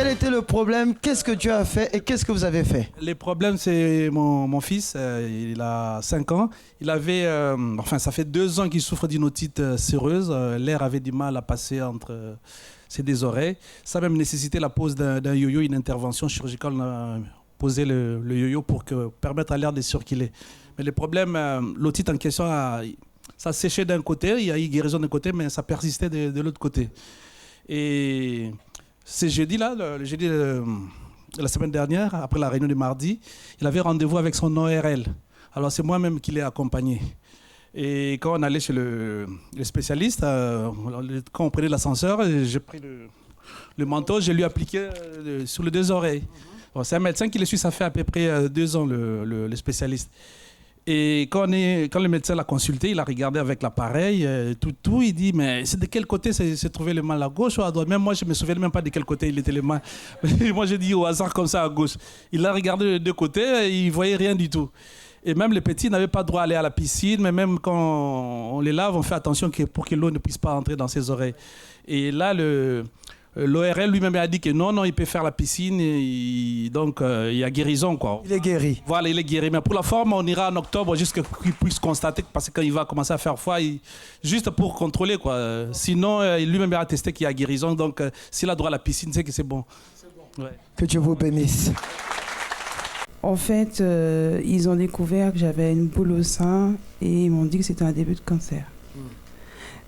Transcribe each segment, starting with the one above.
quel était le problème? Qu'est-ce que tu as fait et qu'est-ce que vous avez fait? Les problèmes, c'est mon fils, il a 5 ans. Il avait, ça fait 2 ans qu'il souffre d'une otite séreuse. L'air avait du mal à passer entre ses deux oreilles. Ça a même nécessité la pose d'un yo-yo, une intervention chirurgicale. On a posé le yo-yo pour permettre à l'air de circuler. Mais le problème, l'otite en question, ça séchait d'un côté, il y a eu guérison d'un côté, mais ça persistait de l'autre côté. Et ce jeudi-là, le jeudi de la semaine dernière, après la réunion de mardi, il avait rendez-vous avec son ORL. Alors c'est moi-même qui l'ai accompagné. Et quand on allait chez le spécialiste, quand on prenait l'ascenseur, j'ai pris le manteau, je lui ai appliqué sur les deux oreilles. Bon, c'est un médecin qui le suit, ça fait à peu près 2 ans, le spécialiste. Et quand le médecin l'a consulté, il a regardé avec l'appareil, tout, il dit, mais c'est de quel côté s'est trouvé le mal, à gauche ou à droite? Même moi, je ne me souviens même pas de quel côté il était le mal. Moi, j'ai dit au hasard comme ça, à gauche. Il a regardé les deux côtés, il ne voyait rien du tout. Et même les petits n'avaient pas droit à aller à la piscine, mais même quand on les lave, on fait attention pour que l'eau ne puisse pas entrer dans ses oreilles. Et là, l'ORL lui-même a dit que non, il peut faire la piscine, donc il y a guérison, quoi. Il est guéri. Voilà, il est guéri. Mais pour la forme, on ira en octobre jusqu'à qu'il puisse constater, parce que quand il va commencer à faire froid, juste pour contrôler, quoi. Sinon, lui-même a attesté qu'il y a guérison, donc s'il a droit à la piscine, c'est que c'est bon. Ouais. Que Dieu vous bénisse. En fait, ils ont découvert que j'avais une boule au sein et ils m'ont dit que c'était un début de cancer.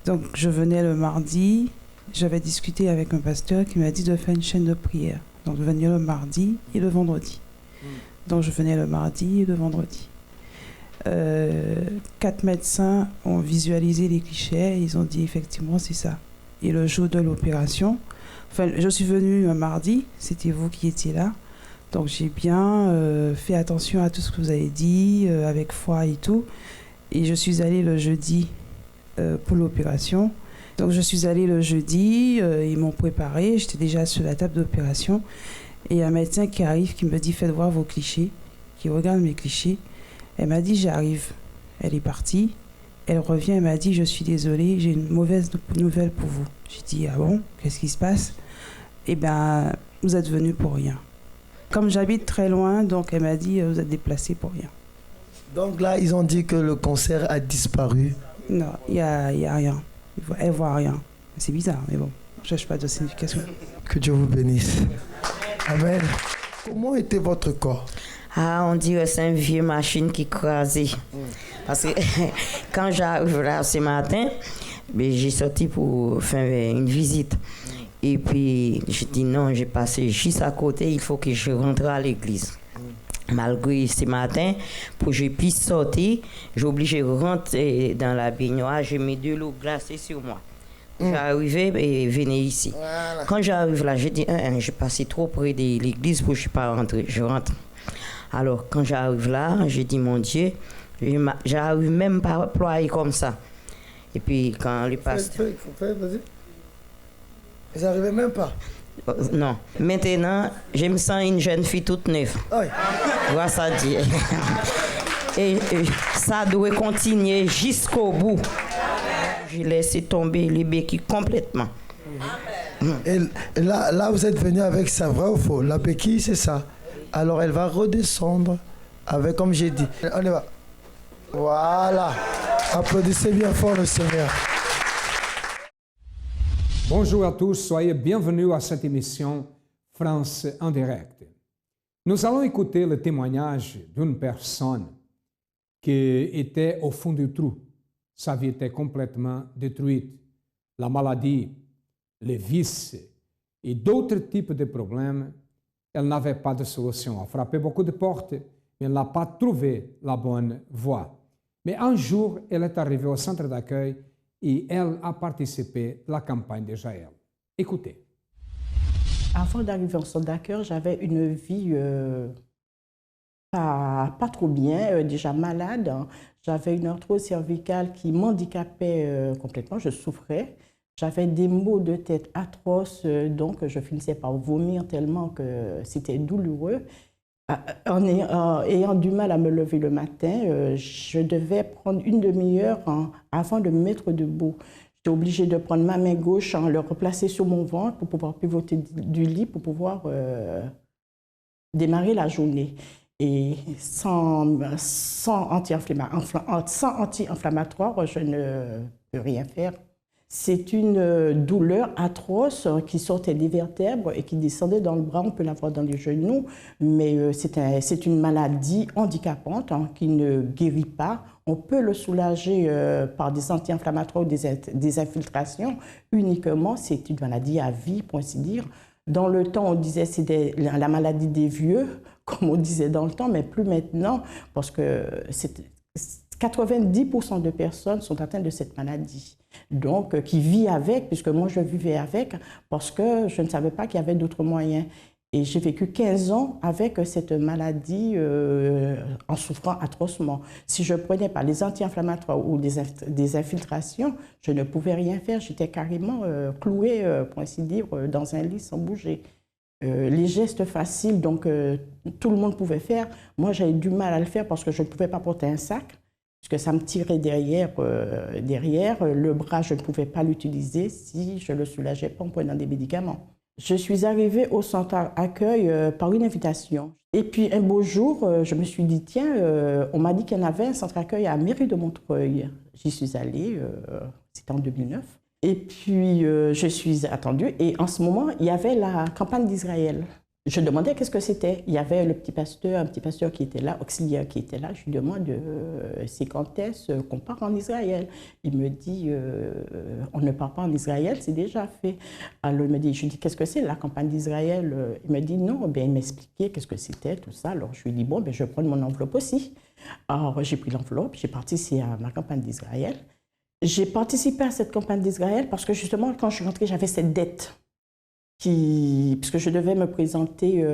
Donc, je venais le mardi, j'avais discuté avec un pasteur qui m'a dit de faire une chaîne de prière. Donc, je venais le mardi et le vendredi. Donc, je venais le mardi et le vendredi. 4 médecins ont visualisé les clichés, ils ont dit effectivement c'est ça. Et le jour de l'opération, je suis venue un mardi, c'était vous qui étiez là. Donc j'ai bien fait attention à tout ce que vous avez dit, avec foi et tout. Et je suis allée le jeudi pour l'opération. Donc je suis allée le jeudi, ils m'ont préparé, j'étais déjà sur la table d'opération. Et un médecin qui arrive, qui me dit « Faites voir vos clichés », qui regarde mes clichés. Elle m'a dit « J'arrive ». Elle est partie. Elle revient, elle m'a dit « Je suis désolée, j'ai une mauvaise nouvelle pour vous ». J'ai dit « Ah bon, qu'est-ce qui se passe ?» Eh bien, vous êtes venu pour rien. Comme j'habite très loin, donc elle m'a dit, vous êtes déplacé pour rien. Donc là, ils ont dit que le cancer a disparu. Non, il y a rien. Elle voit rien. C'est bizarre, mais bon, je ne cherche pas de signification. Que Dieu vous bénisse. Amen. Comment était votre corps? Ah, on dirait que c'est une vieille machine qui crasait. Parce que quand j'arrive là ce matin, j'ai sorti pour faire une visite. Et puis, j'ai dit non, j'ai passé juste à côté, il faut que je rentre à l'église. Malgré ce matin, pour que je puisse sortir, j'ai obligé de rentrer dans la baignoire, j'ai mis de l'eau glacée sur moi. J'arrivais et venais ici. Voilà. Quand j'arrive là, j'ai dit, j'ai passé trop près de l'église pour que je ne puisse pas rentrer. Je rentre. Alors, quand j'arrive là, j'ai dit, mon Dieu, j'arrive même pas à ployer comme ça. Et puis, quand le pasteur... Vas-y. Ils n'arrivaient même pas. Non. Maintenant, je me sens une jeune fille toute neuve. Oui. Voilà ça dit. Et ça doit continuer jusqu'au bout. J'ai laissé tomber les béquilles complètement. Et là, vous êtes venu avec ça, vrai ou faux? La béquille, c'est ça. Alors, elle va redescendre avec, comme j'ai dit. On y va. Voilà. Applaudissez bien fort le Seigneur. Bonjour à tous, soyez bienvenus à cette émission France en direct. Nous allons écouter le témoignage d'une personne qui était au fond du trou. Sa vie était complètement détruite. La maladie, les vices et d'autres types de problèmes, elle n'avait pas de solution. Elle a frappé beaucoup de portes, mais elle n'a pas trouvé la bonne voie. Mais un jour, elle est arrivée au centre d'accueil et elle a participé à la campagne de Jaël. Écoutez. Avant d'arriver au centre d'accueil, j'avais une vie pas trop bien, déjà malade. Hein. J'avais une arthrose cervicale qui m'handicapait complètement, je souffrais. J'avais des maux de tête atroces, donc je finissais par vomir tellement que c'était douloureux. En ayant du mal à me lever le matin, je devais prendre une demi-heure avant de me mettre debout. J'étais obligée de prendre ma main gauche, le replacer sur mon ventre pour pouvoir pivoter du lit, pour pouvoir démarrer la journée. Et sans anti-inflammatoire, je ne peux rien faire. C'est une douleur atroce qui sortait des vertèbres et qui descendait dans le bras. On peut l'avoir dans les genoux, mais c'est une maladie handicapante qui ne guérit pas. On peut le soulager par des anti-inflammatoires ou des infiltrations uniquement. C'est une maladie à vie, pour ainsi dire. Dans le temps, on disait que c'était la maladie des vieux, comme on disait dans le temps, mais plus maintenant, parce que 90% de personnes sont atteintes de cette maladie. Donc, qui vit avec, puisque moi je vivais avec, parce que je ne savais pas qu'il y avait d'autres moyens. Et j'ai vécu 15 ans avec cette maladie en souffrant atrocement. Si je ne prenais pas les anti-inflammatoires ou des infiltrations, je ne pouvais rien faire. J'étais carrément clouée, pour ainsi dire, dans un lit sans bouger. Les gestes faciles, donc tout le monde pouvait faire. Moi, j'avais du mal à le faire parce que je ne pouvais pas porter un sac, puisque ça me tirait derrière. Le bras, je ne pouvais pas l'utiliser si je ne le soulageais pas en prenant des médicaments. Je suis arrivée au centre accueil par une invitation. Et puis un beau jour, je me suis dit, tiens, on m'a dit qu'il y en avait un centre accueil à Mairie de Montreuil. J'y suis allée, c'était en 2009. Et puis je suis attendue et en ce moment, il y avait la campagne d'Israël. Je demandais qu'est-ce que c'était. Il y avait un petit pasteur qui était là, auxiliaire qui était là. Je lui demande, c'est quand est-ce qu'on part en Israël? Il me dit, on ne part pas en Israël, c'est déjà fait. Alors je lui dis, qu'est-ce que c'est la campagne d'Israël? Il me dit, non, bien, il m'expliquait qu'est-ce que c'était, tout ça. Alors je lui dis, bon, ben, je vais prendre mon enveloppe aussi. Alors j'ai pris l'enveloppe, j'ai participé à ma campagne d'Israël. J'ai participé à cette campagne d'Israël parce que justement, quand je suis rentrée, j'avais cette dette. Puisque je devais me présenter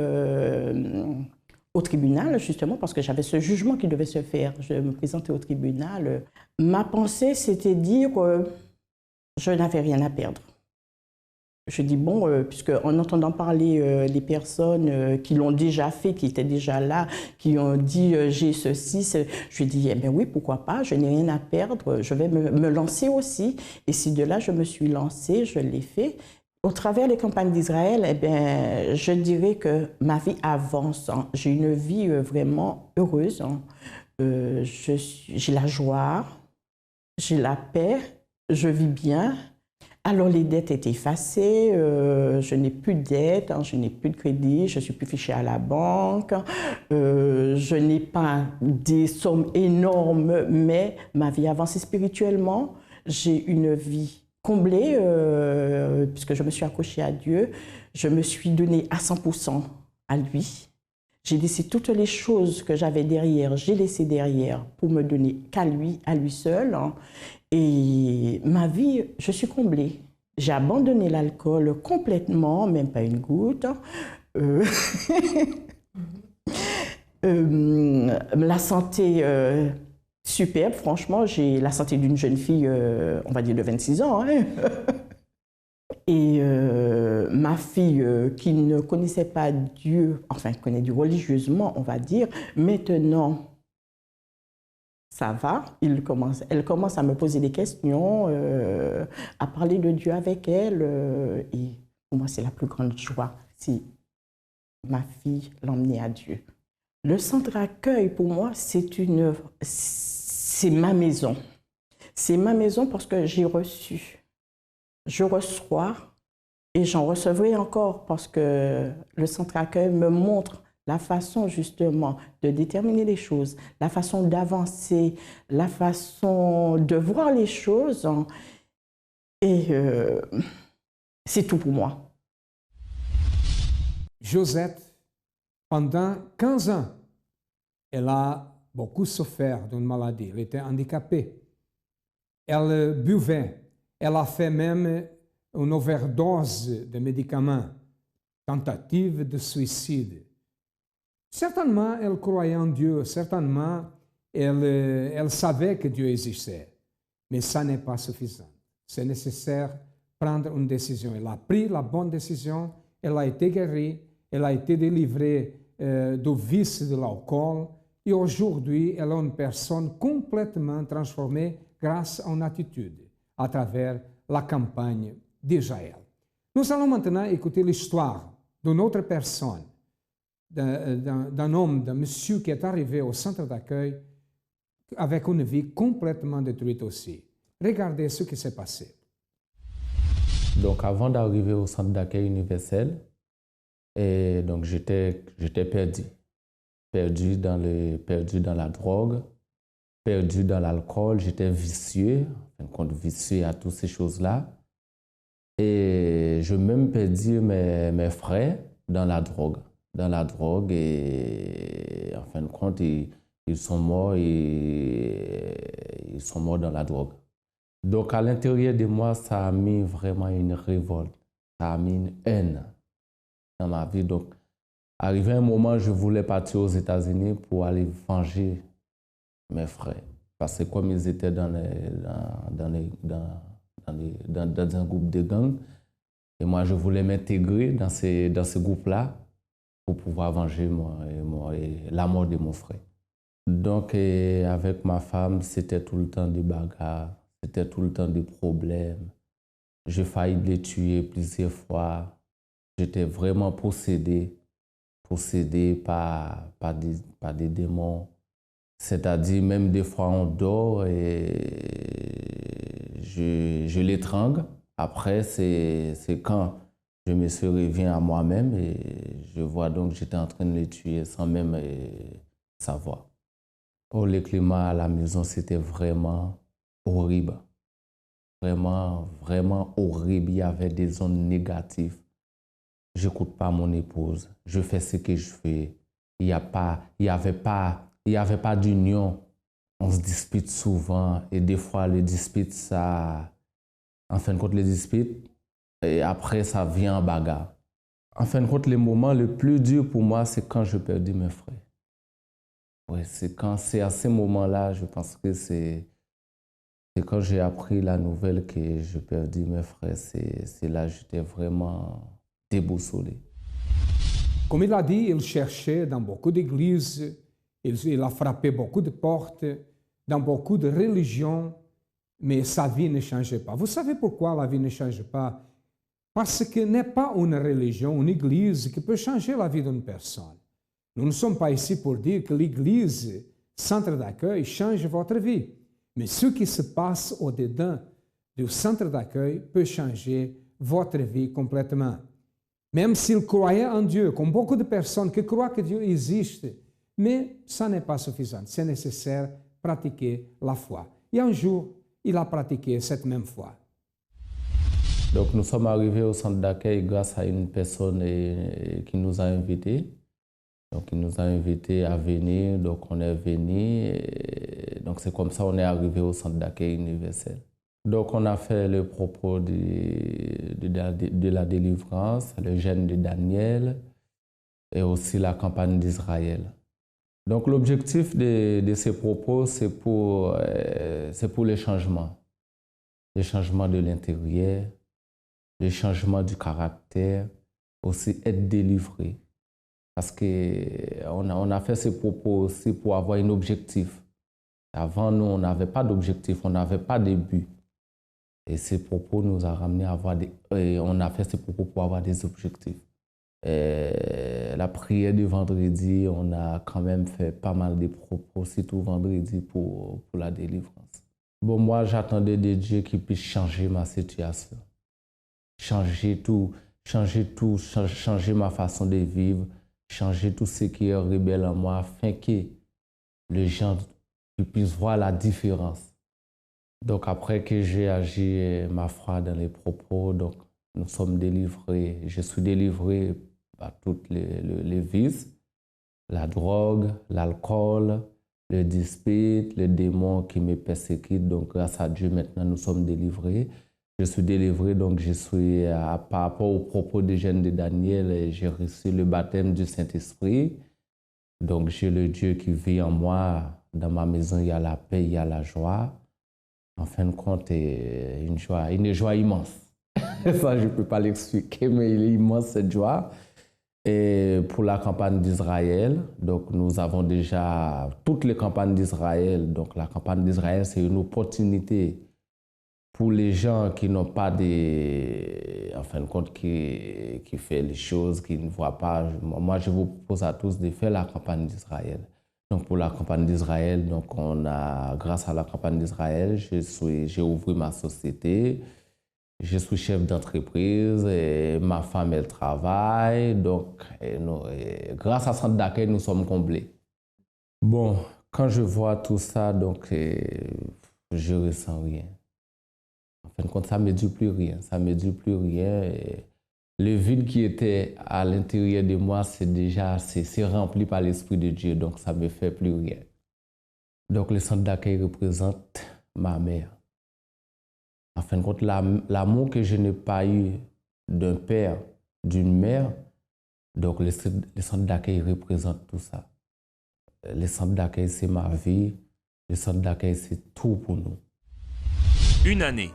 au tribunal, justement, parce que j'avais ce jugement qui devait se faire. Je me présentais au tribunal. Ma pensée, c'était dire je n'avais rien à perdre. Je dis, bon, puisque en entendant parler les personnes qui l'ont déjà fait, qui étaient déjà là, qui ont dit j'ai ceci, je lui dis, eh bien oui, pourquoi pas, je n'ai rien à perdre, je vais me lancer aussi. Et si de là, je me suis lancée, je l'ai fait. Au travers des campagnes d'Israël, eh bien, je dirais que ma vie avance. J'ai une vie vraiment heureuse. J'ai la joie, j'ai la paix, je vis bien. Alors les dettes étaient effacées, je n'ai plus de dettes, je n'ai plus de crédit, je ne suis plus fichée à la banque, je n'ai pas des sommes énormes, mais ma vie avance spirituellement. J'ai une vie comblée, puisque je me suis accrochée à Dieu, je me suis donnée à 100% à lui. J'ai laissé toutes les choses que j'avais derrière, j'ai laissé derrière pour me donner qu'à lui, à lui seul. Et ma vie, je suis comblée. J'ai abandonné l'alcool complètement, même pas une goutte. La santé, superbe, franchement, j'ai la santé d'une jeune fille, on va dire de 26 ans. Et ma fille qui ne connaissait pas Dieu, enfin connaît Dieu religieusement, on va dire, maintenant, ça va, elle commence à me poser des questions, à parler de Dieu avec elle. Et pour moi, c'est la plus grande joie, si ma fille l'emmenait à Dieu. Le centre accueil, pour moi, c'est ma maison. C'est ma maison parce que j'ai reçu. Je reçois et j'en recevrai encore parce que le centre accueil me montre la façon justement de déterminer les choses, la façon d'avancer, la façon de voir les choses. Et c'est tout pour moi. Josette, pendant 15 ans, elle a beaucoup souffert d'une maladie. Elle était handicapée. Elle buvait. Elle a fait même une overdose de médicaments, tentative de suicide. Certainement, elle croyait en Dieu, certainement, elle savait que Dieu existait, mais ça n'est pas suffisant. C'est nécessaire de prendre une décision. Elle a pris la bonne décision, elle a été guérie, elle a été délivrée du vice de l'alcool, et aujourd'hui, elle est une personne complètement transformée grâce à une attitude, à travers la campagne d'Israël. Nous allons maintenant écouter l'histoire d'une autre personne, d'un homme, d'un monsieur qui est arrivé au centre d'accueil avec une vie complètement détruite aussi. Regardez ce qui s'est passé. Donc avant d'arriver au centre d'accueil universel, et donc j'étais perdu dans la drogue, perdu dans l'alcool, j'étais vicieux, en fin de compte vicieux à toutes ces choses-là. Et je même perdu mes frères dans la drogue. Et en fin de compte, ils sont morts dans la drogue. Donc à l'intérieur de moi, ça a mis vraiment une révolte, ça a mis une haine dans ma vie. Donc arrivé un moment, je voulais partir aux États-Unis pour aller venger mes frères. Parce que comme ils étaient dans un groupe de gangs, et moi je voulais m'intégrer dans ce groupe-là pour pouvoir venger la mort de mon frère. Donc avec ma femme, c'était tout le temps des bagarres, c'était tout le temps des problèmes. J'ai failli les tuer plusieurs fois. J'étais vraiment possédé par des démons. C'est-à-dire, même des fois, on dort et je l'étrangle. Après, c'est quand je me suis revenu à moi-même et je vois donc que j'étais en train de les tuer sans même savoir. Oh, le climat à la maison, c'était vraiment horrible. Vraiment, vraiment horrible. Il y avait des ondes négatives. Je n'écoute pas mon épouse. Je fais ce que je fais. Il n'y avait pas d'union. On se dispute souvent et des fois les disputes, ça, en fin de compte, les disputes, et après ça vient en bagarre. En fin de compte, le moment le plus dur pour moi, c'est quand je perdis mes frères. Oui, c'est à ce moment-là, je pense que c'est quand j'ai appris la nouvelle que je perdis mes frères, c'est là que j'étais vraiment déboussolé. Comme il a dit, il cherchait dans beaucoup d'églises, il a frappé beaucoup de portes, dans beaucoup de religions, mais sa vie ne changeait pas. Vous savez pourquoi la vie ne change pas? Parce que n'est pas une religion, une église qui peut changer la vie d'une personne. Nous ne sommes pas ici pour dire que l'église, centre d'accueil, change votre vie. Mais ce qui se passe au-dedans du centre d'accueil peut changer votre vie complètement. Même s'il croyait en Dieu, comme beaucoup de personnes qui croient que Dieu existe, mais ça n'est pas suffisant. C'est nécessaire pratiquer la foi. Et un jour, il a pratiqué cette même foi. Donc nous sommes arrivés au centre d'accueil grâce à une personne qui nous a invités. Donc il nous a invités à venir, donc on est venu. Donc c'est comme ça qu'on est arrivé au centre d'accueil universel. Donc on a fait le propos de la délivrance, le jeûne de Daniel et aussi la campagne d'Israël. Donc l'objectif de ces propos, c'est pour les changements de l'intérieur, le changement du caractère, aussi être délivré. Parce qu'on a fait ces propos aussi pour avoir un objectif. Avant, nous, on n'avait pas d'objectif, on n'avait pas de but. Et ces propos nous ont ramené à avoir on a fait ces propos pour avoir des objectifs. La prière du vendredi, on a quand même fait pas mal de propos, surtout vendredi pour la délivrance. Bon, moi, j'attendais de Dieu qu'il puisse changer ma situation. Changer ma façon de vivre, changer tout ce qui est rebelle en moi, afin que les gens puissent voir la différence. Donc après que j'ai agi ma foi dans les propos, donc nous sommes délivrés. Je suis délivré par toutes les vices, la drogue, l'alcool, le dispute, les démons qui me persécutent. Donc grâce à Dieu, maintenant nous sommes délivrés. Je suis délivré, donc je suis, par rapport aux propos des jeunes de Daniel, j'ai reçu le baptême du Saint-Esprit. Donc j'ai le Dieu qui vit en moi. Dans ma maison, il y a la paix, il y a la joie. En fin de compte, une joie immense. Ça, je ne peux pas l'expliquer, mais il est immense cette joie. Et pour la campagne d'Israël, donc nous avons déjà toutes les campagnes d'Israël. Donc la campagne d'Israël, c'est une opportunité pour les gens qui n'ont pas en fin de compte, qui fait les choses, qui ne voient pas, moi je vous propose à tous de faire la campagne d'Israël. Donc pour la campagne d'Israël, donc grâce à la campagne d'Israël, j'ai ouvert ma société, je suis chef d'entreprise, et ma femme elle travaille, donc grâce à Centre d'accueil, nous sommes comblés. Bon, quand je vois tout ça, donc je ressens rien. En fin de compte, ça ne me dit plus rien. Ça me dit plus rien. Et le vide qui était à l'intérieur de moi, c'est rempli par l'Esprit de Dieu. Donc, ça ne me fait plus rien. Donc, le centre d'accueil représente ma mère. En fin de compte, l'amour que je n'ai pas eu d'un père, d'une mère, donc le centre d'accueil représente tout ça. Le centre d'accueil, c'est ma vie. Le centre d'accueil, c'est tout pour nous. Une année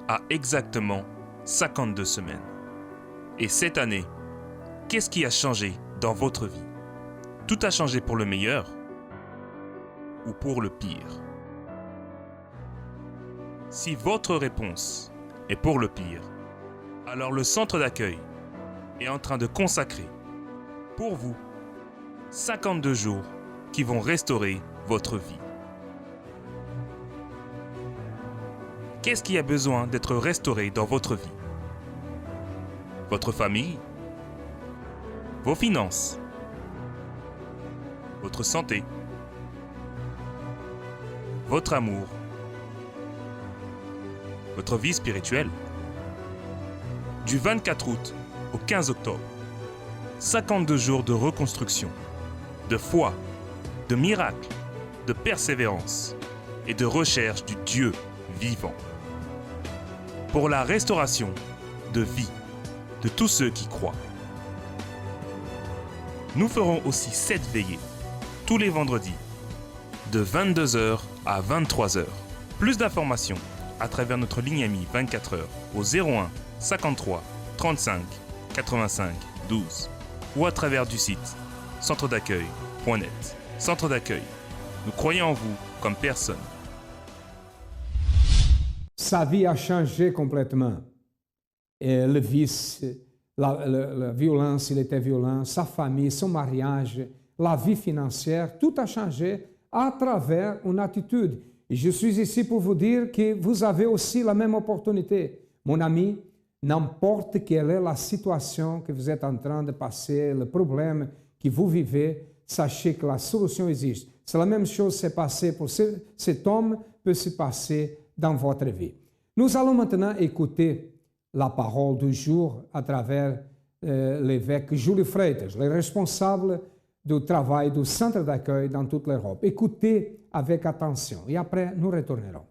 a exactement 52 semaines. Et cette année, qu'est-ce qui a changé dans votre vie? Tout a changé pour le meilleur ou pour le pire? Si votre réponse est pour le pire, alors le centre d'accueil est en train de consacrer pour vous 52 jours qui vont restaurer votre vie. Qu'est-ce qui a besoin d'être restauré dans votre vie? Votre famille? Vos finances? Votre santé? Votre amour? Votre vie spirituelle? Du 24 août au 15 octobre, 52 jours de reconstruction, de foi, de miracle, de persévérance et de recherche du Dieu vivant. Pour la restauration de vie de tous ceux qui croient. Nous ferons aussi 7 veillées, tous les vendredis, de 22h à 23h. Plus d'informations à travers notre ligne amie 24h au 01 53 35 85 12 ou à travers du site centredaccueil.net. Centre d'accueil, nous croyons en vous comme personne. Sa vie a changé complètement. Et le vice, la violence, il était violent, sa famille, son mariage, la vie financière, tout a changé à travers une attitude. Et je suis ici pour vous dire que vous avez aussi la même opportunité. Mon ami, n'importe quelle est la situation que vous êtes en train de passer, le problème que vous vivez, sachez que la solution existe. C'est la même chose qui s'est passée pour cet homme, peut se passer dans votre vie. Nous allons maintenant écouter la parole du jour à travers l'évêque Júlio Freitas, le responsable du travail du centre d'accueil dans toute l'Europe. Écoutez avec attention et après nous retournerons.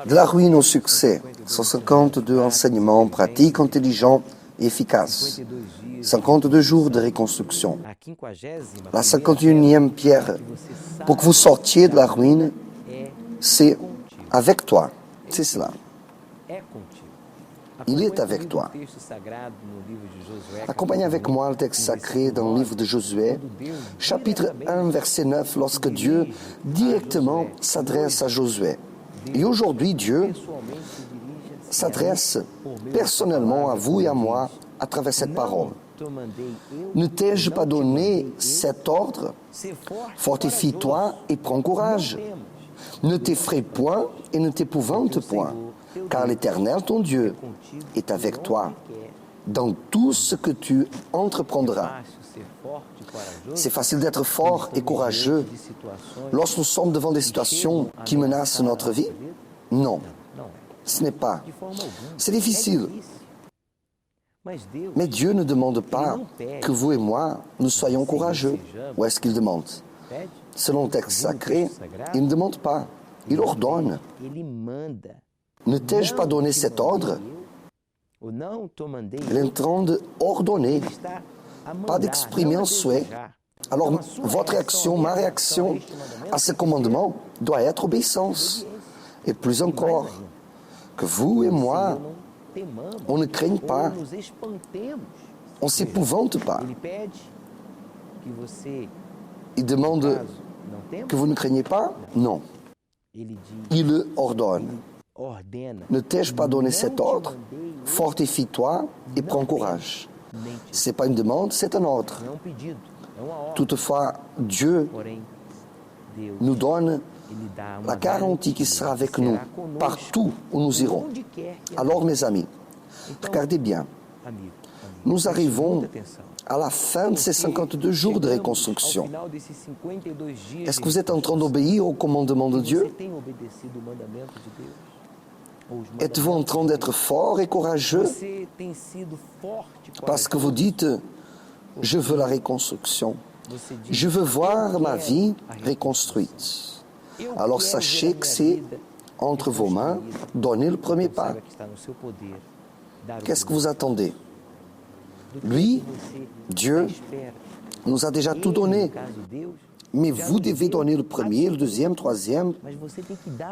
De la ruine au succès, 152 enseignements pratiques, intelligents et efficaces. 52 jours de reconstruction. La 51e pierre pour que vous sortiez de la ruine, c'est avec toi. C'est cela. Il est avec toi. Accompagnez avec moi le texte sacré dans le livre de Josué, chapitre 1, verset 9, lorsque Dieu directement s'adresse à Josué. Et aujourd'hui, Dieu s'adresse personnellement à vous et à moi à travers cette parole. Ne t'ai-je pas donné cet ordre? Fortifie-toi et prends courage. Ne t'effraie point et ne t'épouvante point, car l'Éternel, ton Dieu, est avec toi dans tout ce que tu entreprendras. C'est facile d'être fort et courageux lorsque nous sommes devant des situations qui menacent notre vie? Non, ce n'est pas. C'est difficile. Mais Dieu ne demande pas que vous et moi, nous soyons courageux. Ou est-ce qu'il demande? Selon le texte sacré, il ne demande pas. Il ordonne. Ne t'ai-je pas donné cet ordre? Il est en train d'ordonner, pas d'exprimer un souhait. Alors, votre réaction, ma réaction à ce commandement doit être obéissance. Et plus encore, que vous et moi, on ne craigne pas, on ne s'épouvante pas. Il demande que vous ne craignez pas? Non. Il le ordonne. Ne t'ai-je pas donné cet ordre? Fortifie-toi et prends courage. Ce n'est pas une demande, c'est un ordre. Toutefois, Dieu nous donne la garantie qu'il sera avec nous partout où nous irons. Alors, mes amis, regardez bien. Nous arrivons à la fin de ces 52 jours de reconstruction. Est-ce que vous êtes en train d'obéir au commandement de Dieu? Êtes-vous en train d'être fort et courageux? Parce que vous dites, je veux la reconstruction. Je veux voir ma vie reconstruite. Alors sachez que c'est entre vos mains, donnez le premier pas. Qu'est-ce que vous attendez? Lui, Dieu, nous a déjà tout donné. Mais vous devez donner le premier, le deuxième, le troisième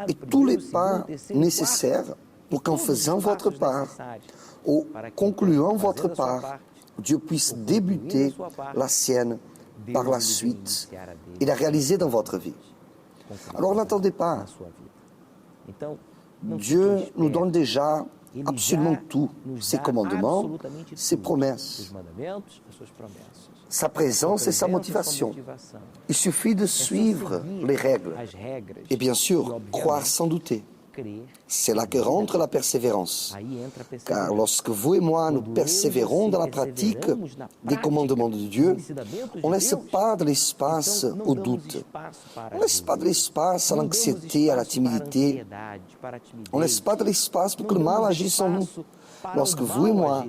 et tous les pas nécessaires pour qu'en faisant votre part ou concluant votre part, Dieu puisse débuter la sienne par la suite et la réaliser dans votre vie. Alors n'attendez pas. Dieu nous donne déjà absolument tout, ses commandements, ses promesses, sa présence et sa motivation. Il suffit de suivre les règles et bien sûr, croire sans douter. C'est là que rentre la persévérance. Car lorsque vous et moi nous persévérons dans la pratique des commandements de Dieu, on ne laisse pas de l'espace au doute. On ne laisse pas de l'espace à l'anxiété, à la timidité. On ne laisse pas de l'espace pour que le mal agisse en nous. Lorsque vous et moi,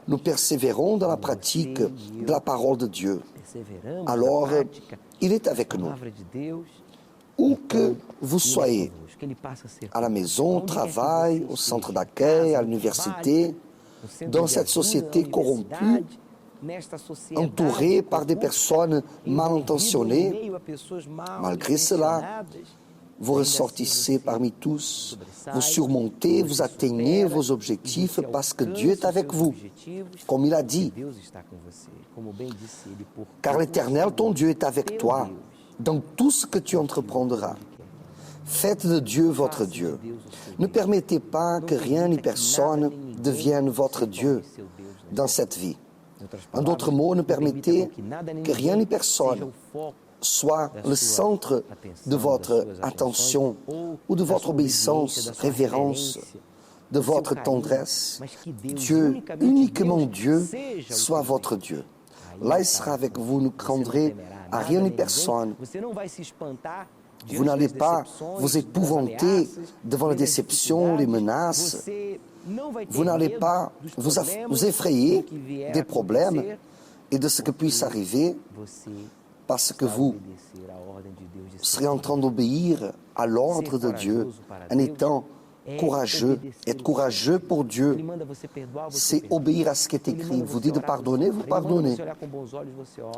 nous persévérons dans la pratique de la parole de Dieu, alors il est avec nous. Où que vous soyez, à la maison, au travail, au centre d'accueil, à l'université, dans cette société corrompue, entourée par des personnes mal intentionnées, malgré cela, vous ressortissez parmi tous, vous surmontez, vous atteignez vos objectifs parce que Dieu est avec vous, comme il a dit. Car l'Éternel, ton Dieu, est avec toi dans tout ce que tu entreprendras. Faites de Dieu votre Dieu. Ne permettez pas que rien ni personne devienne votre Dieu dans cette vie. En d'autres mots, ne permettez que rien ni personne soit le centre de votre attention ou de votre obéissance, révérence, de votre tendresse. Dieu, uniquement Dieu, soit votre Dieu. Là, il sera avec vous, ne craindrez à rien ni personne. Vous n'allez pas vous épouvanter devant les déceptions, les menaces. Vous n'allez pas vous effrayer des problèmes et de ce qui puisse arriver parce que vous serez en train d'obéir à l'ordre de Dieu en étant courageux. Être courageux pour Dieu, c'est obéir à ce qui est écrit. Il vous dit de pardonner, vous pardonnez.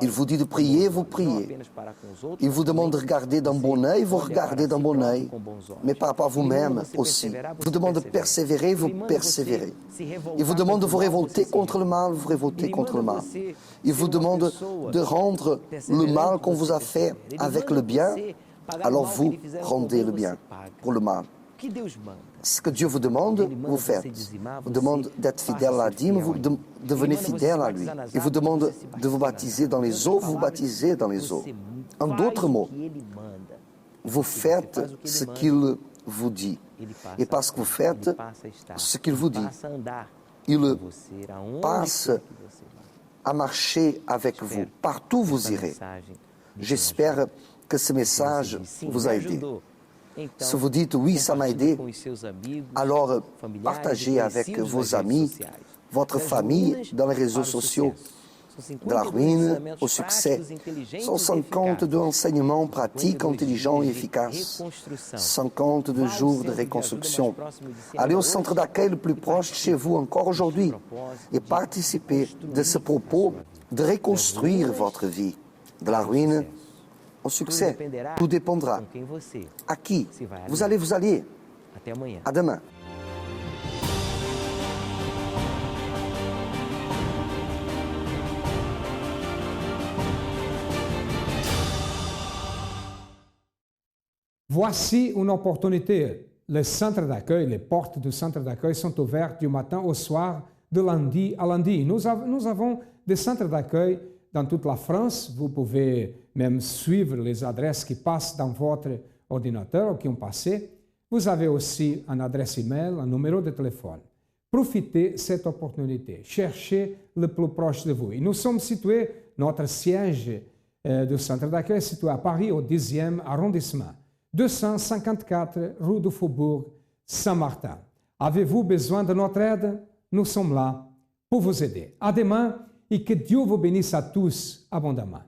Il vous dit de prier, vous priez. Il vous demande de regarder d'un bon œil, vous regardez d'un bon œil. Mais par rapport à vous-même aussi. Il vous demande de persévérer, vous persévérez. Il vous demande de vous révolter contre le mal, vous révoltez contre le mal. Il vous demande de rendre le mal qu'on vous a fait avec le bien, alors vous rendez le bien pour le mal. Ce que Dieu vous demande, vous faites. Vous demande d'être fidèle à la dîme, vous devenez fidèle à lui. Il vous demande de vous baptiser dans les eaux, vous vous baptisez dans les eaux. En d'autres mots, vous faites ce qu'il vous dit. Et parce que vous faites ce qu'il vous dit, il passe à marcher avec vous. Partout où vous irez. J'espère que ce message vous a aidé. Si vous dites « oui, ça m'a aidé », alors partagez avec vos amis, votre famille dans les réseaux sociaux. De la ruine au succès. 152 enseignements pratiques, intelligents et efficaces. 52 jours de reconstruction. Allez au centre d'accueil le plus proche de chez vous encore aujourd'hui et participez de ce propos de reconstruire votre vie. De la ruine au succès. Tout dépendra. À qui vous allez vous allier. À demain. Voici une opportunité. Les centres d'accueil, les portes du centre d'accueil sont ouvertes du matin au soir, de lundi à lundi. Nous avons des centres d'accueil dans toute la France. Vous pouvez même suivre les adresses qui passent dans votre ordinateur ou qui ont passé. Vous avez aussi une adresse email, un numéro de téléphone. Profitez de cette opportunité. Cherchez le plus proche de vous. Et nous sommes situés, notre siège du centre d'accueil est situé à Paris, au 10e arrondissement, 254 rue du Faubourg Saint-Martin. Avez-vous besoin de notre aide? Nous sommes là pour vous aider. À demain et que Dieu vous bénisse à tous abondamment.